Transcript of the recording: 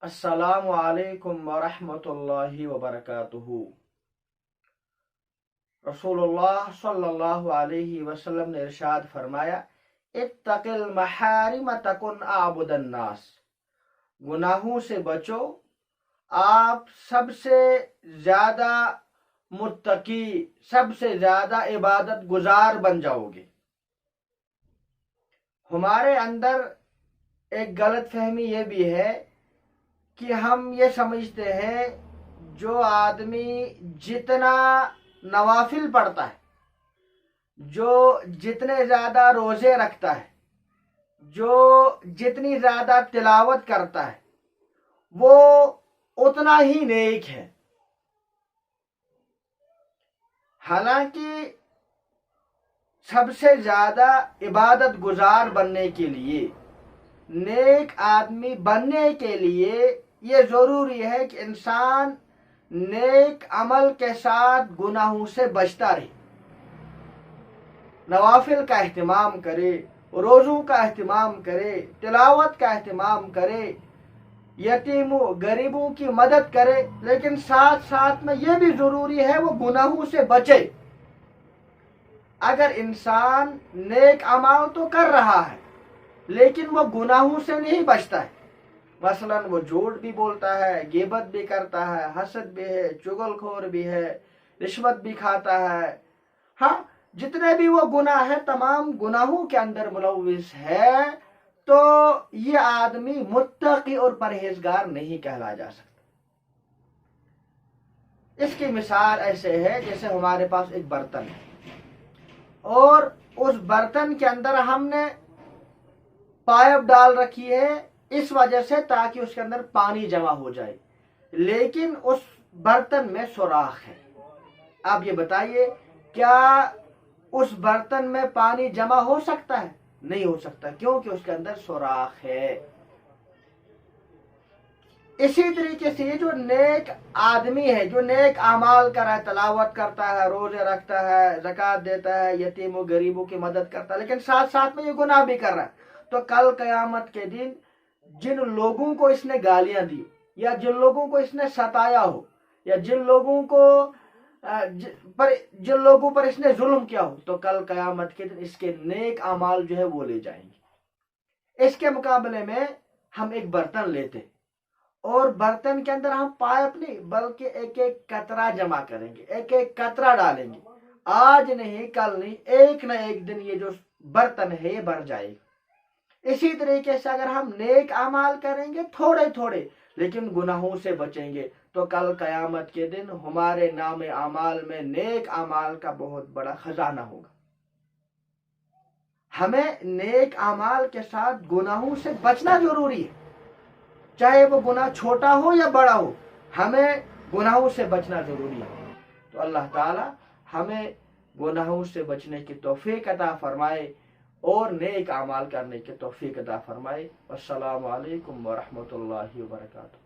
السلام علیکم ورحمۃ اللہ وبرکاتہ۔ رسول اللہ صلی اللہ علیہ وسلم نے ارشاد فرمایا، اتق المحارم تکن اعبد الناس، گناہوں سے بچو، آپ سب سے زیادہ متقی، سب سے زیادہ عبادت گزار بن جاؤ گے۔ ہمارے اندر ایک غلط فہمی یہ بھی ہے کہ ہم یہ سمجھتے ہیں جو آدمی جتنا نوافل پڑھتا ہے، جو جتنے زیادہ روزے رکھتا ہے، جو جتنی زیادہ تلاوت کرتا ہے، وہ اتنا ہی نیک ہے۔ حالانکہ سب سے زیادہ عبادت گزار بننے کے لیے، نیک آدمی بننے کے لیے یہ ضروری ہے کہ انسان نیک عمل کے ساتھ گناہوں سے بچتا رہے، نوافل کا اہتمام کرے، روزوں کا اہتمام کرے، تلاوت کا اہتمام کرے، یتیموں غریبوں کی مدد کرے، لیکن ساتھ ساتھ میں یہ بھی ضروری ہے وہ گناہوں سے بچے۔ اگر انسان نیک اعمال تو کر رہا ہے لیکن وہ گناہوں سے نہیں بچتا ہے، مثلا وہ جھوٹ بھی بولتا ہے، غیبت بھی کرتا ہے، حسد بھی ہے، چغل خور بھی ہے، رشوت بھی کھاتا ہے، ہاں جتنے بھی وہ گناہ ہیں تمام گناہوں کے اندر ملوث ہے، تو یہ آدمی متقی اور پرہیزگار نہیں کہلا جا سکتا۔ اس کی مثال ایسے ہے جیسے ہمارے پاس ایک برتن ہے اور اس برتن کے اندر ہم نے پائپ ڈال رکھی ہے اس وجہ سے تاکہ اس کے اندر پانی جمع ہو جائے، لیکن اس برتن میں سوراخ ہے۔ اب یہ بتائیے کیا اس برتن میں پانی جمع ہو سکتا ہے؟ نہیں ہو سکتا، کیونکہ اس کے اندر سوراخ ہے۔ اسی طریقے سے یہ جو نیک آدمی ہے، جو نیک اعمال کر رہا ہے، تلاوت کرتا ہے، روزے رکھتا ہے، زکوٰۃ دیتا ہے، یتیموں غریبوں کی مدد کرتا ہے، لیکن ساتھ ساتھ میں یہ گناہ بھی کر رہا ہے، تو کل قیامت کے دن جن لوگوں کو اس نے گالیاں دی، یا جن لوگوں کو اس نے ستایا ہو، یا جن لوگوں پر اس نے ظلم کیا ہو، تو کل قیامت کے دن اس کے نیک اعمال جو ہے وہ لے جائیں گے۔ اس کے مقابلے میں ہم ایک برتن لیتے اور برتن کے اندر ہم پائپ نہیں بلکہ ایک ایک قطرہ جمع کریں گے، ایک ایک قطرہ ڈالیں گے، آج نہیں کل نہیں ایک نہ ایک دن یہ جو برتن ہے یہ بھر جائے گا۔ اسی طریقے سے اگر ہم نیک اعمال کریں گے تھوڑے تھوڑے لیکن گناہوں سے بچیں گے، تو کل قیامت کے دن ہمارے نام اعمال میں نیک اعمال کا بہت بڑا خزانہ ہوگا۔ ہمیں نیک اعمال کے ساتھ گناہوں سے بچنا ضروری ہے، چاہے وہ گناہ چھوٹا ہو یا بڑا ہو، ہمیں گناہوں سے بچنا ضروری ہے۔ تو اللہ تعالی ہمیں گناہوں سے بچنے کی توفیق عطا فرمائے اور نیک اعمال کرنے کی توفیق عطا فرمائے۔ السلام علیکم ورحمۃ اللہ وبرکاتہ۔